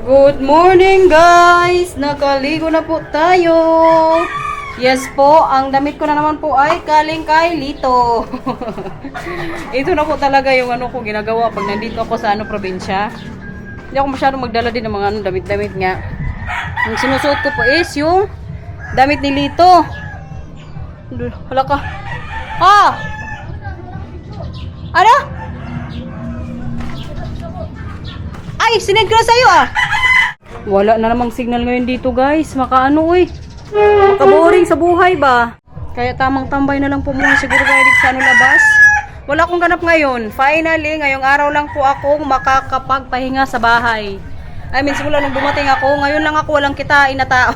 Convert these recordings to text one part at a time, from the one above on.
Good morning guys! Nakaligo na po tayo. Yes po, ang damit ko na naman po ay galing kay Lito. Ito na po talaga yung ano ko ginagawa pag nandito ako sa probinsya. Hindi ako masyadong magdala din ng mga damit-damit nga. Ang sinusuot ko po is yung damit ni Lito. Hala ka. Ah! Ano? Ay, sinend ko na sa'yo ah! Wala na namang signal ngayon dito guys. Makaano makaboring sa buhay ba? Kaya tamang tambay na lang po muna siguro guys sa labas. Wala akong ganap ngayon. Finally, ngayong araw lang po ako makakapagpahinga sa bahay. I mean, simula nung dumating ako, ngayon lang ako walang kitain na tao.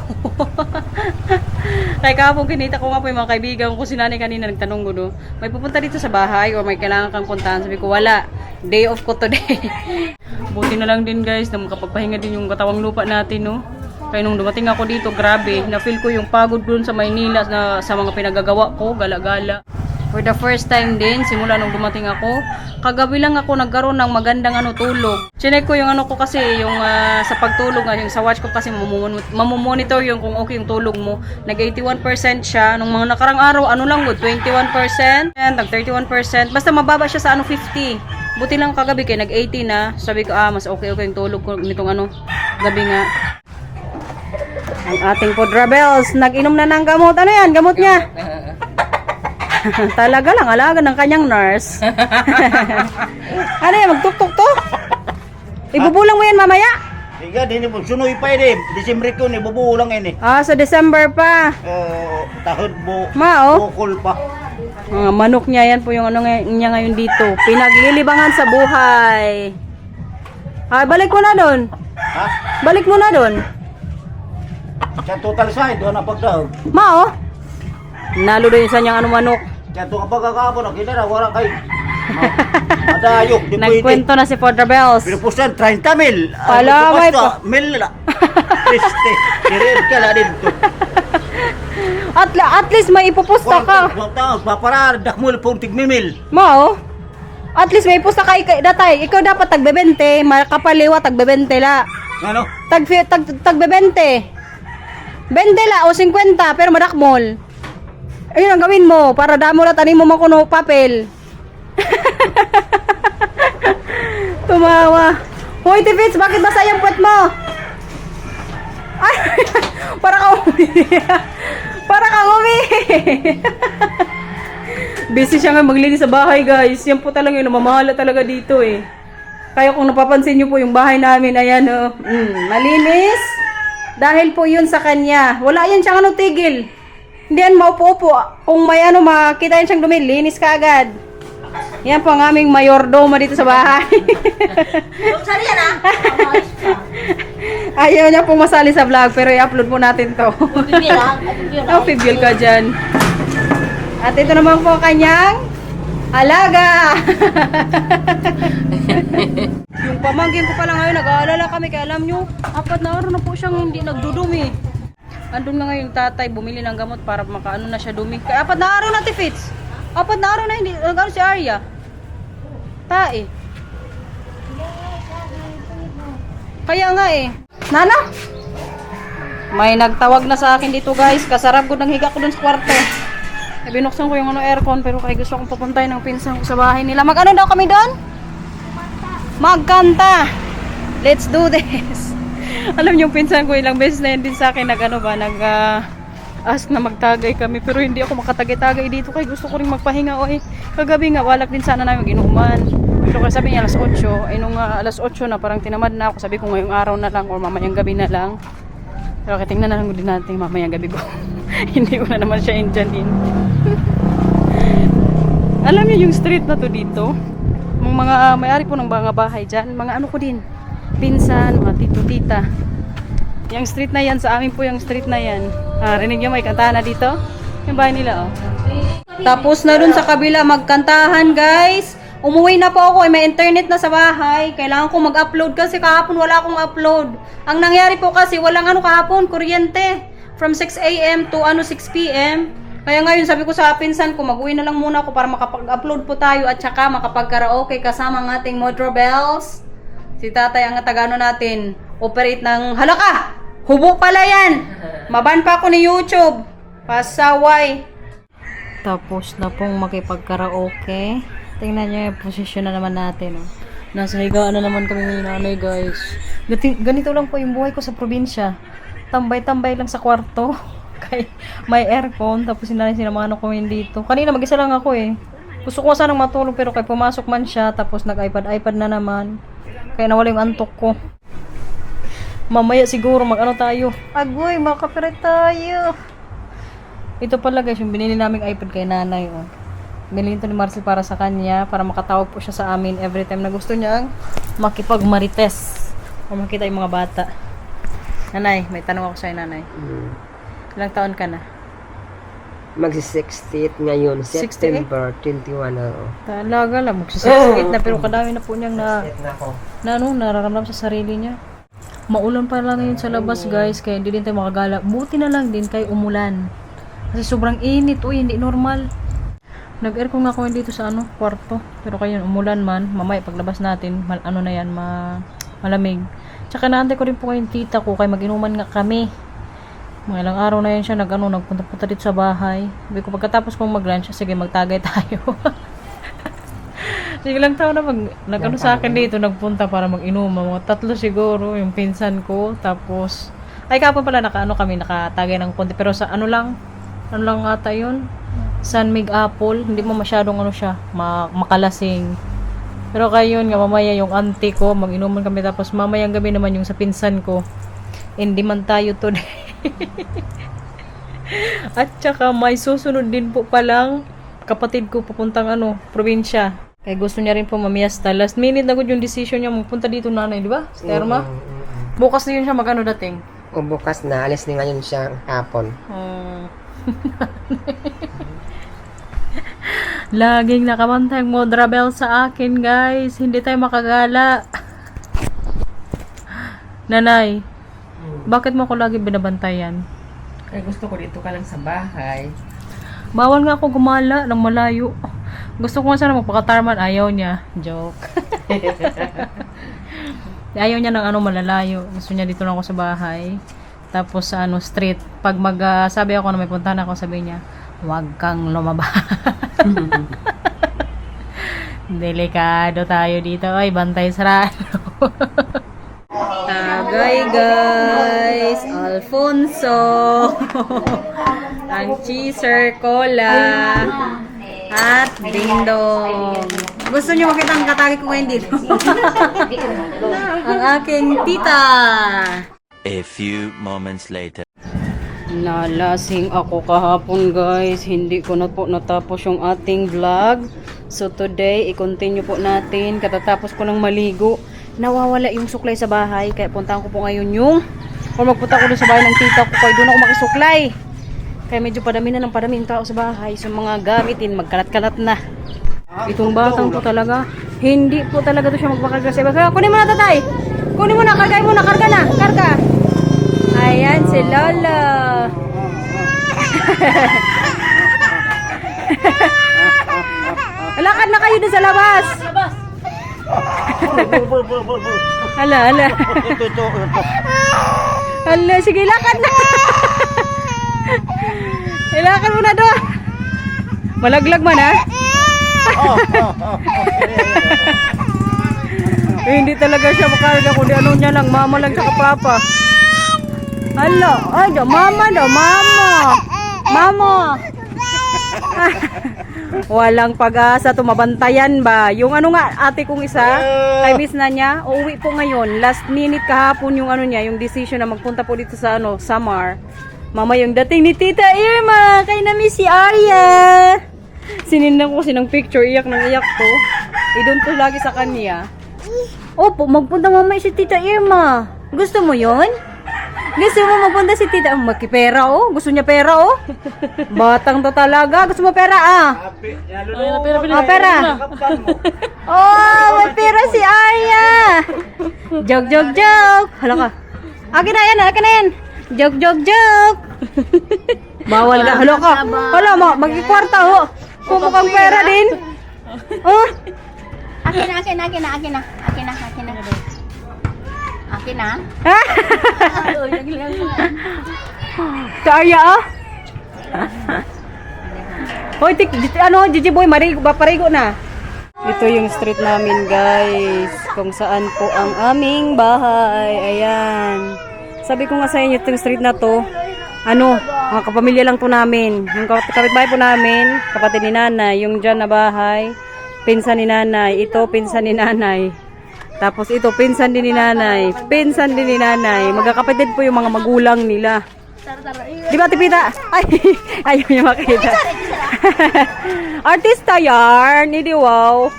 Kaya kahapon kinita ko nga po yung mga kaibigan ko. Si nanay kanina nagtanong ko, no, may pupunta dito sa bahay o may kailangan kang puntahan? Sabi ko, wala. Day off ko today. Buti na lang din guys na makapagpahinga din yung katawang lupa natin, no. Kaya nung dumating ako dito, grabe, na-feel ko yung pagod dun sa Maynila na, sa mga pinagagawa ko, gala-gala. For the first time din, simula nung dumating ako, kagabi lang ako nagkaroon ng magandang tulog. Chinek ko yung ko kasi, yung sa pagtulog, yung sa watch ko kasi mamomonitor yung kung okay yung tulog mo. Nag-81% siya. Nung mga nakarang araw, lang 21%, nag-31%. Basta mababa siya sa 50. Buti lang kagabi kaya nag-80 na. Sabi ko, mas okay yung tulog ko nitong gabi nga. Ang ating Podrabels, nag-inom na ng gamot. Ano yan? Gamot niya? Talaga lang, alaga ng kanyang nurse. Ano yan? Magtuktok to? Ibubulang mo yan mamaya? Tiga, din po. Sunoy pa yun eh. December ko, ibubulang yun eh. Sa December pa. Tahod mo. Bukol pa. Mga manok niya, yan po yung niya ngayon dito. Pinaglilibangan sa buhay. Balik mo na doon. Ha? Balik mo na doon. Sa total side, doon na pagdahog. Nalo doon yung sanyang manok. Kaya ito nga pagkakapon, nakita na, wala kayo. Madayok, di pwede. Nagkwento na si Podrabels. Pinupusan, 30 mil. Palamay pa. Mil na. Triste. Kirir ka na din to. At least may ipupusta ka. Paparar, dakmul pong tigmimil. At least may ipusta ka datay. Ikaw dapat tagbe-20, makapaliwa tagbe-20 la. Ano? Tagbe-20. 20 la o 50 pero madakmol. Ayun ang gawin mo para damo la tanim mo makuno papel. Tumawa. Hoy Tifits, bakit basa yung puwet mo? Ay, para ka umi. Busy siya nga maglinis sa bahay guys. Yan po talaga yung namamahala talaga dito eh. Kaya kung napapansin nyo po yung bahay namin, ayan malinis. Dahil po yun sa kanya. Wala yan siyang tigil. Hindi yan maupo-upo. Kung may makita yan siyang dumi, linis ka agad. Yan po ang aming mayordoma dito sa bahay. Sali yan Ayaw niya pong masali sa vlog, pero i-upload po natin to. Pibigil ka dyan. At ito naman po kanyang alaga. Yung pamangkin ko pala ngayon, nag-aalala kami, kaya alam nyo, 4 na araw na po siyang hindi nagdudumi. Andun na ngayon tatay, bumili ng gamot para makaano na siya dumi. Kaya 4 na araw na Tifits. 4 na araw na hindi, nag-ano si Arya. Tae. Kaya nga Nana? May nagtawag na sa akin dito guys, kasarap ko ng higa ko dun sa kwarto. Binuksan ko yung aircon pero kaya gusto kong papuntay ng pinsan ko sa bahay nila. Mag-ano daw kami doon? Magkanta. Let's do this. Alam niyo yung pinsan ko ilang beses na yun din sa akin nag-ask na magtagay kami pero hindi ako makatagay-tagay dito kaya gusto ko rin magpahinga kagabi nga walak din sana namin mag-inuman pero kaya sabi niya alas 8 nung alas 8 na parang tinamad na ako sabi ko ngayong araw na lang or mamayang gabi na lang pero kaya tingnan na lang din natin mamayang gabi ko. Hindi ko na naman siya indyanin. Alam niyo yung street na to dito mga may-ari po ng mga bahay dyan mga ko din pinsan, mga tito-tita. Yung street na yan, sa amin po yung street na yan. Rinig nyo, may kantahan na dito. Yung bahay nila, Tapos na dun sa kabila, magkantahan, guys. Umuwi na po ako, may internet na sa bahay. Kailangan ko mag-upload kasi kahapon wala akong upload. Ang nangyari po kasi, walang kahapon, kuryente. From 6 AM to 6 PM. Kaya ngayon, sabi ko sa pinsan ko, mag-uwi na lang muna ako para makapag-upload po tayo at saka makapag-karaoke kasama ng ating Podrabels. Si tatay ang tagano natin. Operate ng, halaka! Hubo pala yan! Maban pa ako ni YouTube. Pasaway. Tapos na pong makipagkaraoke. Tingnan nyo yung posisyon na naman natin. Oh. Nasa higaan na naman kami ni nanay, guys. Ganito lang po yung buhay ko sa probinsya. Tambay-tambay lang sa kwarto. Kay may aircon. Tapos sinamano ko yun dito. Kanina mag-isa lang ako eh. Gusto ko sanang matulog pero kay pumasok man siya. Tapos nag-iPad na naman. Kaya nawala yung antok ko. Mamaya siguro mag-ano tayo. Agoy, makapirat tayo. Ito pala guys, yung binili naming iPad kay nanay. Oh. Binili ito ni Marcel para sa kanya. Para makatawag po siya sa amin every time na gusto niyang makipag-marites. O makita yung mga bata. Nanay, may tanong ako sa'yo, nanay. Ilang taon ka na? Magsi-68 ngayon, 68? September 21 ako. Talaga lang, magsa-68 na. Pero kadami na po niyang nararamdam sa sarili niya. Maulan pa lang ngayon sa labas guys, kaya hindi din tayo makagala. Buti na lang din kay umulan. Kasi sobrang init, uy, hindi normal. Nag-aircon nga ako dito sa kwarto. Pero kaya umulan man, mamaya paglabas natin, malamig. Tsaka naantay ko rin po yung tita ko, kaya mag-inuman nga kami. Mga ilang araw na yan siya, nagpunta-punta dito sa bahay. Sabi ko, pagkatapos kong mag-lunch, sige, magtagay tayo. Sige lang tao na sa akin dito, nagpunta para mag-inuman. Mga 3 siguro, yung pinsan ko. Tapos, kapon pala, nakatagay ng konti. Pero sa ano lang ata yun? San Mig Apple. Hindi mo masyadong makalasing. Pero kayo nga, mamaya yung auntie ko, mag-inuman kami. Tapos mamayang gabi naman yung sa pinsan ko. Hindi man tayo today. At saka may susunod din po palang kapatid ko papuntang probinsya. Kaya gusto niya rin po mamiesta. Last minute na yung decision niya magpunta dito nanay, di ba? Sa Terma. Bukas na yun siya dating. O bukas na, alis na ngayon siya hapon. Laging nakabantay ang Modra Bell sa akin, guys. Hindi tayo makagala. Nanay, bakit mo ako lagi binabantayan? Ay, gusto ko dito ka lang sa bahay. Bawal nga ako gumala ng malayo. Gusto ko nga sana magpakatarman. Ayaw niya. Joke. Ayaw niya ng malalayo. Gusto niya dito lang ako sa bahay. Tapos sa street. Pag sabi ako na may puntahan ako, sabi niya, huwag kang lumabas. Delikado tayo dito. Ay, bantay sarado. Tagay guys. Alfonso. Ang cheeser cola. At dingdong. Gusto niyo makita ang katagi ko ngayon dito? Ang aking tita. A few moments later. Nalasing ako kahapon guys. Hindi ko na po natapos yung ating vlog. So today, i-continue po natin. Katatapos ko ng maligo. Nawawala yung suklay sa bahay. Kaya puntahan ko po ngayon magpunta ko doon sa bahay ng tita ko. Kaya doon ako makisuklay. Kaya medyo padami yung tao sa bahay. So mga gamitin, magkalat-kalat na. Itong batang to talaga. Hindi po talaga to siya magpakarga sa iba. Kaya kunin mo na tatay. Kunin mo na, kargay mo na, karga na. Karga. Ayan si Lola. Lakad na kayo doon sa labas. Hala. Ito. Hala, sige, lakad na. Ilakad mo na doon. Malaglag man ha. Hindi talaga siya makarga kundi niya lang, mama lang sa papa. Hala, mama. Walang pag-asa, tumabantayan ba? Yung ate kong isa, kay miss na niya, uuwi po ngayon. Last minute kahapon yung yung decision na magpunta po dito sa Samar. Mama, yung dating ni Tita Irma, kay na miss si Arya. Sinindan ko kasi ng picture, iyak ko. Idon ko lagi sa kanya. Opo, magpunta mamaya si Tita Irma. Gusto mo yon? Gusto mo magpunta si Tita? Magkipera gusto niya pera Batang to talaga. Gusto mo pera pera. May pera si Arya. Joke. Hala ka. Akin na yan. Joke. Bawal ka. Hala ka. Hala mo, magkikwarta Kung mukhang pera din. Akin na. Akin na. Sa Arya, oh. Hoy, Gigi Boy, parigo na. Ito yung street namin, guys. Kung saan po ang aming bahay. Ayan. Sabi ko nga sa inyo, itong street na to, mga kapamilya lang to namin. Yung kapitbahay po namin, kapatid ni nanay, yung dyan na bahay, pinsan ni nanay. Ito, pinsan ni nanay. Tapos ito, pinsan din ni nanay. Pinsan din ni nanay. Magkakapatid po yung mga magulang nila. Di ba, Tipita? Ay, ayaw niya makita. Artista yarn. Hindi, wow.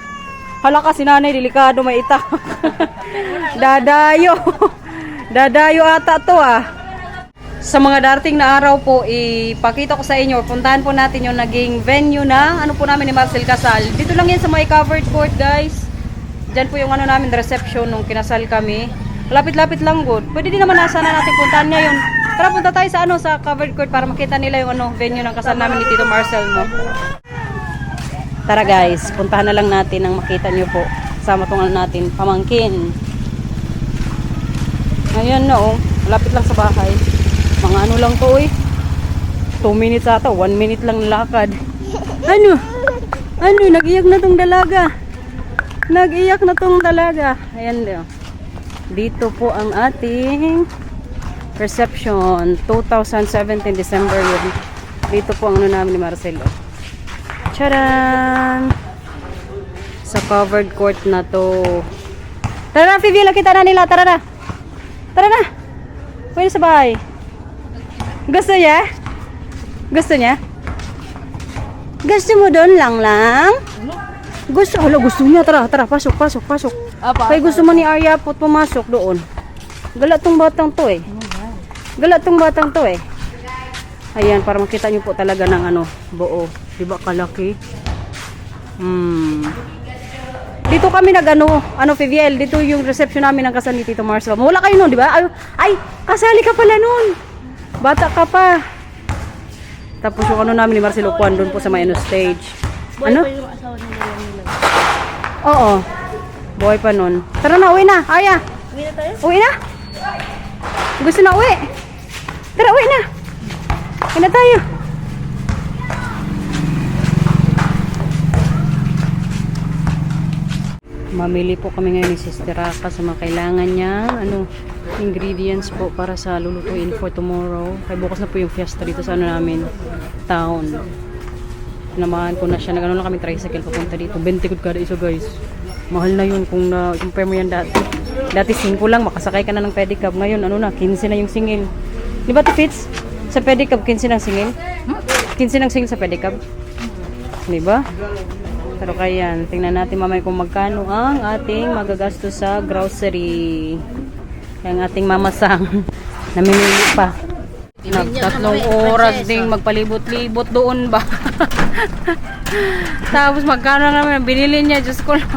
Hala ka si nanay, delikado, may itak. Dadayo. Dadayo ata to, ah. Sa mga darating na araw po, ipakita ko sa inyo, puntahan po natin yung naging venue na, po namin ni Marcel Casal. Dito lang yan sa may covered court, guys. Diyan po yung namin, reception nung kinasal kami. Lapit-lapit lang, good. Pwede din naman nasa na natin puntahan ngayon. Tara, punta tayo sa sa covered court para makita nila yung venue ng kasal namin ni Tito Marcel, no? Tara, guys, puntahan na lang natin ang makita niyo po. Kasama tong natin, pamangkin. Ayan na, oh. Lapit lang sa bahay. Mga lang to, 2 minutes ata, 1 minute lang lakad. Nag-iyak na tong dalaga. Nag-iyak na tong dalaga. Ayan, oh. Dito po ang ating reception. 2017 December yun. Dito po ang namin ni Marcelo. Charan! Sa covered court na to. Tara na, Phoebe, kita na nila. Tara na. Tara na. Pwede sa bahay. Gusto niya? Gusto niya? Gusto mo doon lang? Gusto niya. Tara, pasok. Kaya gusto mo ni Arya po pumasok doon. Galat tong batang to, eh. Ayan, para makita nyo po talaga ng buo. Diba kalaki? Dito kami Fiviel, dito yung reception namin ng kasal ni Tito Marcel. Wala kayo nun, di ba? Ay, kasali ka pala nun. Bata ka pa. Tapos yung namin ni Marcelo Juan doon po sa may stage. Oo. Buhay pa nun. Tara na, uwi na. Aya. Uwi na? Gusto na uwi. Tara, uwi na. Uwi na tayo. Mamili po kami ngayon ni Sister Raka sa mga kailangan niyang ingredients po para sa lulutuin for tomorrow. Kaya bukas na po yung fiesta dito sa namin, town. Namahan ko na siya. Nag lang kami tricycle papunta dito. 20 good kada iso, guys. Mahal na yun kung compare mo yan dati. Dati 5 lang, makasakay ka na ng pedicab. Ngayon, 15 na yung singil. Di ba, Fitz? Sa pedicab, 15 ng singil? 15 ng singil sa pedicab. Di ba? Pero kaya, tingnan natin mamaya kung magkano ang ating magagastos sa grocery. Ang ating mamasang. Namimili pa. Nagtatlong oras ding magpalibot-libot doon ba? Tapos magkano naman binili niya, Diyos ko lang.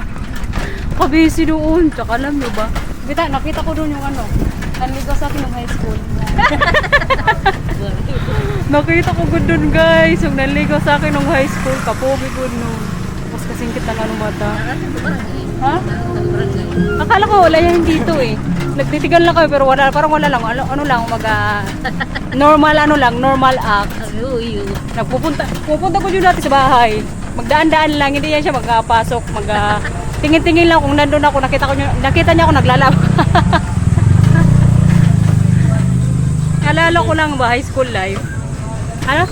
Kabisi doon. Tsaka alam nyo ba? Nakita ko doon yung nanligaw sa akin ng high school. Nakita ko good doon, guys. Yung nanligaw sa akin ng high school. Kapogi good noon. Tapos kasingkit na bata. Ha? Akala ko wala yan dito, eh. Nagtitigan lang kami pero parang wala lang. Normal act. Pupunta ko dyan dati sa bahay. Magdaan-daan lang, hindi yan siya magpasok, tingin-tingin lang kung nandun ako, nakita niya ako naglalaba. Alala ko lang ba, high school life. Ano?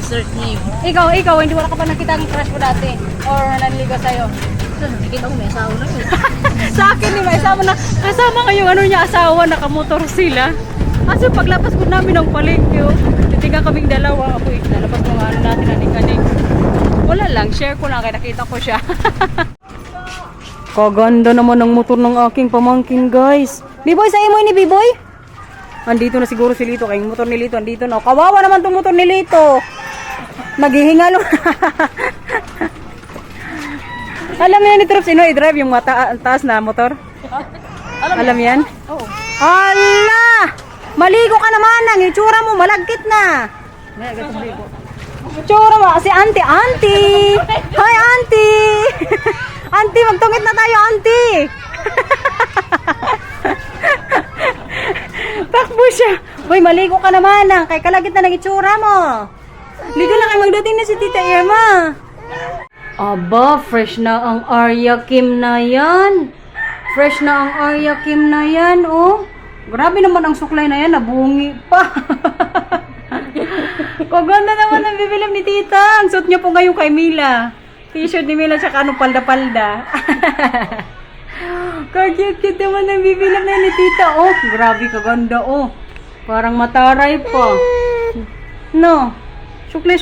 Search name. Ikaw, hindi wala ka pa nakita ang crush mo dati? Or nanligaw sa'yo? Nakikita ko may asawa na. Sa akin, may asawa na. Kasama ngayong niya asawa, nakamotor sila. Kasi paglabas ko namin ng palengke, titingnan kaming dalawa. Ako, nalabas mo natin aning-aning. Wala lang, share ko lang, kaya nakita ko siya. Kaganda naman ng motor ng aking pamangkin, guys. B-boy, sa imo ni B-boy? Andito na siguro si Lito, kayong motor ni Lito, andito na. Kawawa naman itong motor ni Lito. Maghihingalo. Alam mo yan ni Trop, sino i-drive yung taas na motor? Alam yan? Oo. Ala! Maligo ka naman, ang itsura mo, malagkit na. Itsura mo, si auntie. Hi, auntie. Auntie, magtungit na tayo, auntie. Takbo siya. Hoy, maligo ka naman ah. Kay kalagit na ng itsura mo. Ligo na kayo, magdating na si Tita Irma. Aba, fresh na ang Arya Kim na yan. Fresh na ang Arya Kim na yan, oh. Grabe naman ang suklay na yan, nabungi pa. Kaganda naman ang bibilib ni Tita. Ang suot niya po ngayon kay Mila. T-shirt ni Mila, tsaka ano, palda-palda. Kag-cute naman ang bibilib na ni Tita, oh. Grabe, kaganda, oh. Parang mataray pa. No. Suklay.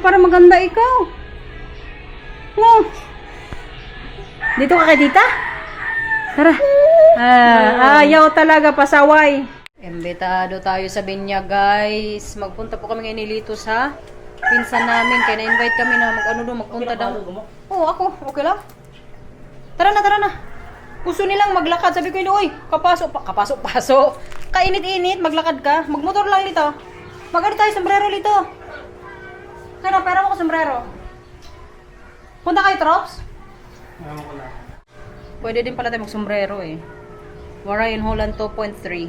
Parang maganda ikaw. No. Dito ka kay Tita? Tara. Ayaw talaga pasaway. Imbitado tayo sa Binya, guys. Magpunta po kami ngayon ni Lito sa pinsan namin. Kaya na-invite kami na magpunta daw. Oo, ako. Okay lang. Tara na. Gusto nilang maglakad. Sabi ko yun, uy, kapasok. Kainit-init, maglakad ka. Magmotor lang Lito. Magano tayo, sombrero Lito. Kaya pera mo ko sombrero. Punta kayo, Trops? Pwede din pala tayo mag-sombrero eh. Warren Holland 2.3.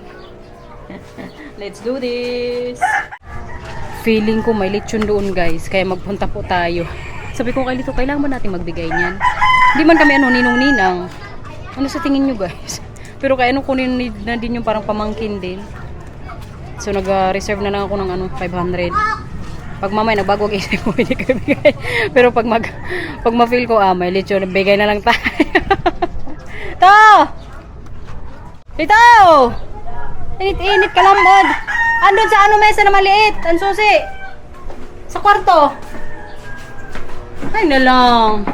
Let's do this! Feeling ko may lechon doon, guys. Kaya magpunta po tayo. Sabi ko kay Lito, kailangan ba natin magbigay niyan? Hindi man kami ninong-ninang. Ano sa tingin nyo, guys? Pero kaya kunin na din yung parang pamangkin din. So nag-reserve na lang ako ng 500. Pag mamaya nagbago ang isip ko, hindi ko bigay. Pero pag ma-feel ko, may lechon, bigay na lang tayo. Ito! Init-init ka lang, bod. Andun sa mesa na maliit. Ang susi. Sa kwarto. Ay na lang.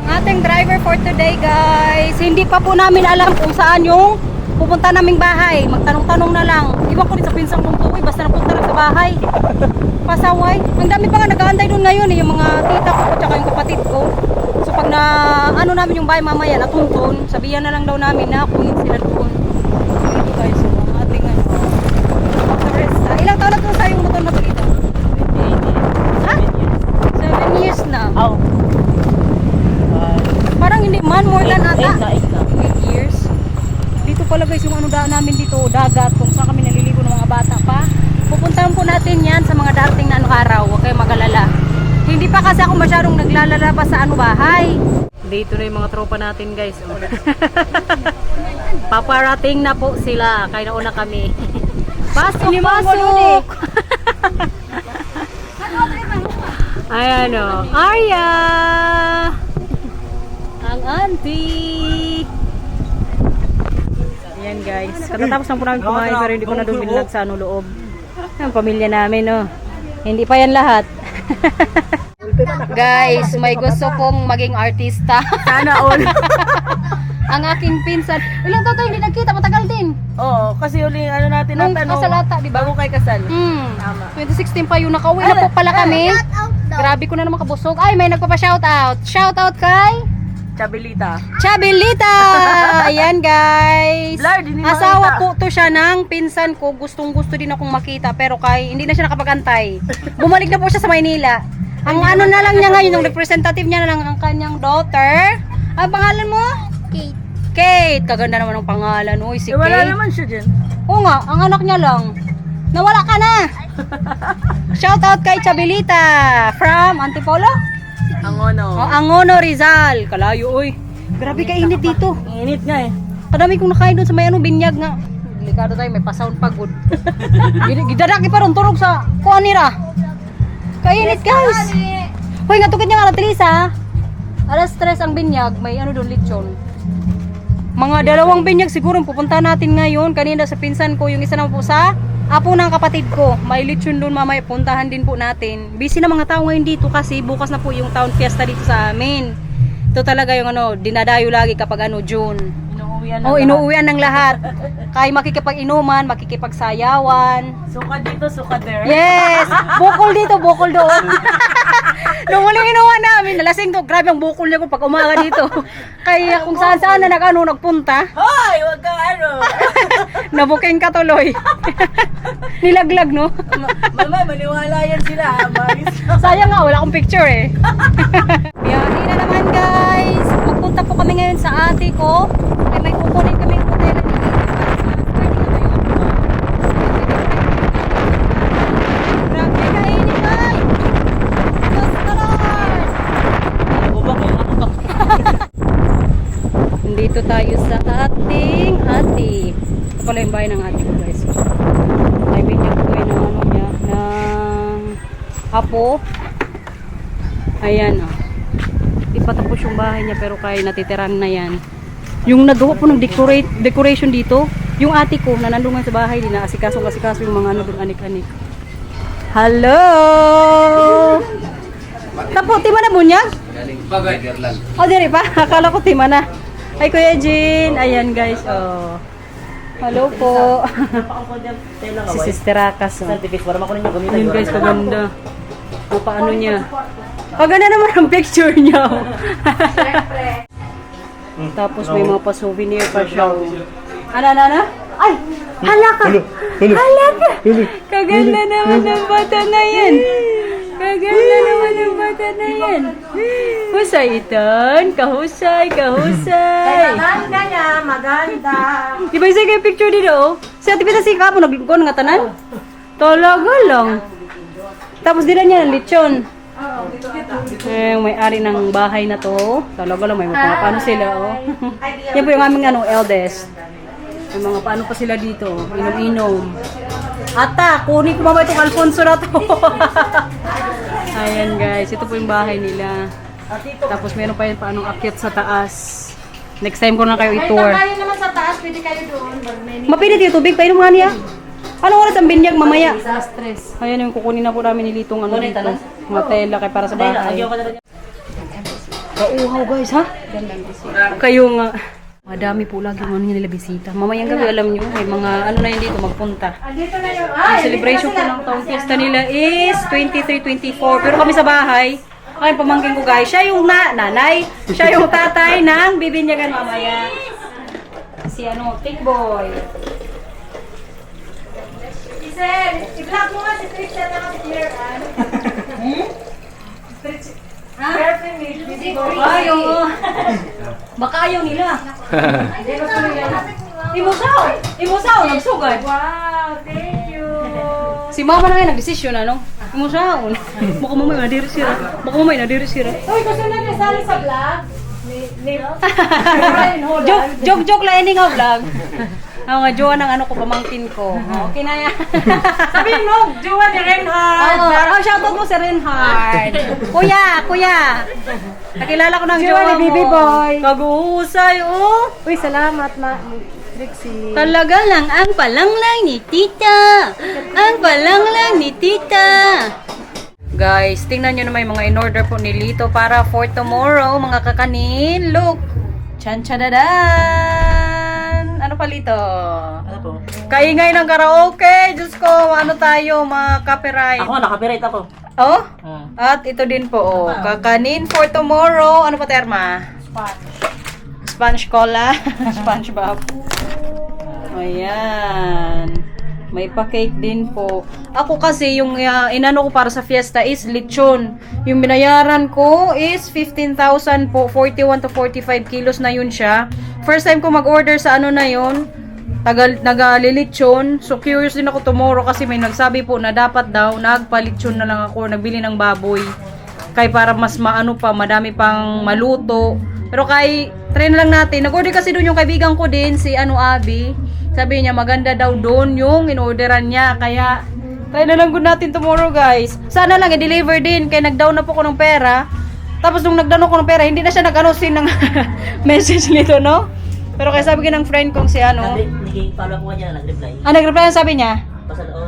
Ang ating driver for today, guys. Hindi pa po namin alam kung saan yung pupunta naming bahay. Magtanong-tanong na lang. Iwan ko rin sa pinsang kong tuwi. Basta napunta lang sa bahay. Pasaway. Ang dami pa nga nag-aantay doon ngayon. Yung mga tita ko at yung kapatid ko. So pag na namin yung bahay mamaya natuntun, sabihan na lang daw namin na kunin sila doon. So ito guys. So ang ating ilang taon na ito sa yung motor na ito dito? Ha? 7 years na. Aw. Parang hindi man, more than ata. 8 years. Dito pala guys yung daan namin dito, dagat, kung saan kami naliligo ng mga bata pa. Pupuntahan po natin yan sa mga darating na araw, huwag kayong mag-alala. Hindi pa kasi ako masyadong naglalaba sa bahay. Dito na yung mga tropa natin guys. Paparating na po sila, kaya nauna kami. Pasok! Ayan o, Arya! Ang auntie! Ayan guys, katatapos lang po namin kumain pero hindi ko na dumilag sa loob. Ang pamilya namin, oh. Hindi pa yan lahat. Guys, may gusto pong maging artista. Sana all. Ang aking pinsan. Ilang taon tayo hindi nagkita, matagal din. Oo, kasi uling natin Nung kasalata, di ba? Bago kay kasal. Tama. 2016 pa yun, nakauwi na po pala kami. Grabe ko na naman kabusog. Ay, may nagpapa-shoutout. Shoutout kay Chabilita! Ayan guys. Blur, di Asawa po to siya ng pinsan ko. Gustong gusto din akong makita. Pero hindi na siya nakapag-antay. Bumalik na po siya sa Maynila. Ang na lang niya ngayon, yung representative niya na lang ang kanyang daughter. Ang pangalan mo? Kate. Kaganda naman ang pangalan. Uy, si Kate. Wala naman siya dyan. Oo nga, ang anak niya lang. Nawala ka na. Shoutout kay Chabilita from Antipolo. Angono, Rizal. Kalayo, oy. Grabe ka init dito. Init nga eh. Kadami kong nakain doon sa may binyag nga. Delikado tayo, may pa-sound pagod. Gidadaki pa ron, turog sa kuanira. Kainit guys. Hoy, nga tukid niya nga Tilisa. Alas 3 ang binyag, may doon lechon. Mga 2 binyag siguro pupunta natin ngayon. Kanina sa pinsan ko, yung isa naman po sa apo ng kapatid ko. May lechon doon mamaya, puntahan din po natin. Busy na mga tao ngayon dito kasi bukas na po yung town fiesta dito sa amin. Ito talaga yung dinadayo lagi kapag June. Inuuwian ng lahat. Kaya makikipag-inuman, makikipagsayawan. Suka dito, suka there. Yes! Bukol dito, bukol doon. Nung huling inuwan namin, nalasing to. Grabe ang bukol niya ko pag umaga dito. Kaya kung saan-saan na nagpunta. Hoy, wag ka Nabuking ka tuloy. Nilaglag, no? Mama, maniwala yan sila. Sayang nga, wala akong picture eh. Biyahe na naman guys. Pupunta po kami ngayon sa ate ko. Ay may kukunin kami yung hotel dito para sa party na ngayon. Grabe kainin ay! Diyos ko Lord! Nandito tayo sa ating ate. Ito pala yung bahay ng ate ko guys. Ay binyak ko yun ng ano niya, ng apo. Ayan oh. Di pa tapos yung bahay niya pero kaya natitiran na yan. Yung nagawa po ng decoration dito, yung ate ko na nandun nga sa bahay, di na asikaso yung mga ano doon, anik-anik. Hello! Tapo, tima na mo niya? O, diri pa? Akala ko tima na. Ay, Kuya Jean. Ayan guys, oh. Hello po. Si Sister Akas, oh. Yun guys, kaganda. O, paano niya? Paganda naman ang picture niya. Oh. Tapos may mga pa-souvenir pa siya. Ano? Ay! Hala ka! Hala ka! Kaganda naman ang bata na yan. Kaganda naman ang bata na yan. Husay itan. Kahusay. Maganda niya, maganda. Di ba isa kayo picture dito? Oh? Si Ate Pita si Kapo, naglikon nga tanan? Talaga lang. Tapos dila niya ng lechon. May-ari ng bahay na to. Talaga lang, may mga paano sila, oh. Yan po yung aming eldest. May mga paano pa sila dito. Inom-inom. Ata, kunin ko mama itong Alfonso na to. Ayan guys, ito po yung bahay nila. Tapos meron pa yung paanong akyat sa taas. Next time ko na kayo i-tour. Tayo naman sa taas, pwede kayo doon. Mapinit yung tubig, painom nga niya. Anong oras ang binyag mamaya? Ayan yung kukunin na po namin nilitong ano dito. Mga tela kay para sa bahay. Kauhaw guys ha? Kayo nga. Madami po lagi yung ano nila bisita. Mamayang gabi alam nyo, may mga ano na yun dito magpunta. Ang celebration po ng taong fiesta nila is 23-24. Pero kami sa bahay, ay pamangkin ko guys, siya yung nanay, siya yung tatay ng bibinyagan mamaya. Si ano, Tick Boy. I-vlog mo nga si Trisha na si Claire Ann. Ayaw. Baka ayaw nila. Imusaw, nagsugad. Wow, thank you. Si mama na nga nagdesisyon ano? Imusaw. Baka mamay nadiri sira. Uy, gusto na kasali sa vlog? Joke lang ending ng vlog. Ang nga jowa ng ano ko, pamangkin ko. Okay na yan. Sabihin mo, jowa ni Renhard. Shoutout mo si Renhard. Kuya. Nakilala ko ng jowa mo. Baby boy. Kaguhusay, oh. Uy, salamat, Trixie. Talaga lang, ang palanglang ni tita. Guys, tingnan nyo naman yung mga in-order po ni Lito para for tomorrow, mga kakanin. Look! Chan-chadadan! Ano pa, Lito? Ano po? Kaingay ng karaoke! Diyos ko, ano tayo, mga copyright. Ako, naka-copyright ako. Oh? At ito din po, oh. Kakanin for tomorrow. Ano pa, Terma? Sponge cola. SpongeBob. Ayan. May pa-cake din po. Ako kasi, yung inano ko para sa fiesta is lechon. Yung binayaran ko is 15,000 po. 41 to 45 kilos na yun siya. First time ko mag-order sa ano na yun. Nagalilechon. So, curious din ako tomorrow kasi may nagsabi po na dapat daw nagpalechon na lang ako. Nagbili ng baboy. Kaya para mas maano pa, madami pang maluto. Pero kay, try na lang natin. Nag-order kasi doon yung kaibigan ko din, si Abby. Sabi niya, maganda daw doon yung in-orderan niya. Kaya, try na lang natin tomorrow, guys. Sana lang i-deliver din. Kaya nag-down na po ko ng pera. Tapos nung nag-down ako ng pera, hindi na siya nag-anusin ng message nito, no? Pero kaya sabi ko ng friend kong si Nag-follow ko niya, nag-reply. nag-reply ang sabi niya?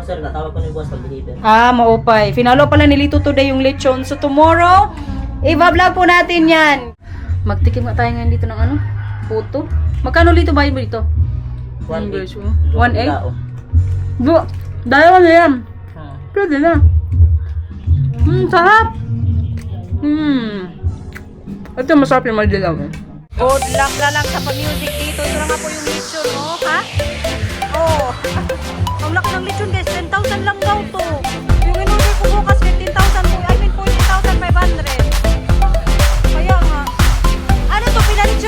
Sir, natawag ko ni boss pag-deliver. Maupay. Finalo pala ni Lito today yung lechon. So, tomorrow, i-vlog po natin yan. Magtikim nga tayo ngayon dito ng ano? Puto. Magkano Lito bayad mo dito? 1.8. 1.8? Dalawa na yan. Pwede na. Sarap. Ito masarap yung madilaw. Good luck na lang sa pa-music dito. Ito na nga po yung lechon, no? Ha? Oh. Ang laki ng lechon guys. 10,000 lang daw to. Yung in-order ko bukas 15,000 po. I mean 14,500. Kaya nga. Ano to? Pila lechon?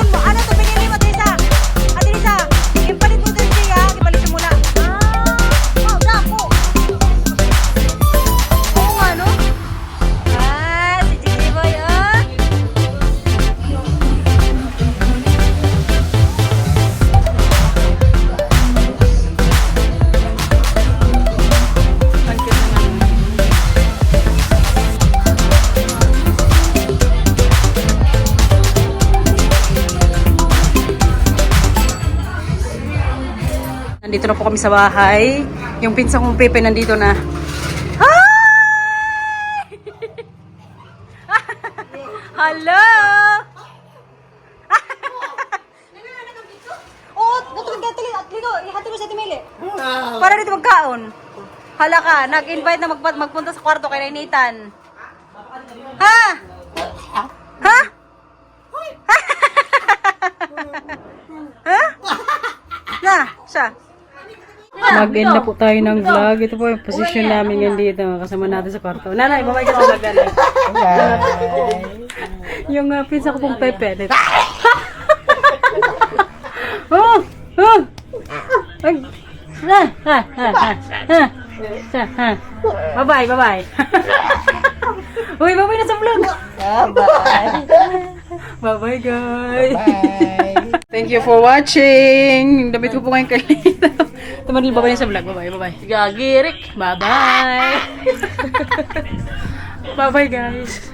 Nandito na po kami sa bahay. Yung pinsan kong Pepe nandito na. Hi! Hello! Oh, ligo. Ihati mo sa timili. Para dito magkaon. Hala ka, nag-invite na magpunta sa kwarto kay Nathan. Ha? Ha? Ha? Na, siya. Mag-end na po tayo ng vlog. Ito po yung position namin ngayon dito. Kasama natin sa kwarto. Nanay, babay ka sa vlog, nanay. Yung pinsa ko pong Pepe. Dito. Oh! Oh! Ay! Bye-bye, bye-bye. Uy, bye-bye na sa vlog. Bye. Bye-bye, guys. Bye. Thank you for watching. Damit ko po ngayon kalita. Tumanil, bye-bye na sa vlog. Bye-bye, bye-bye. Gagirik. Bye-bye. Bye-bye, guys.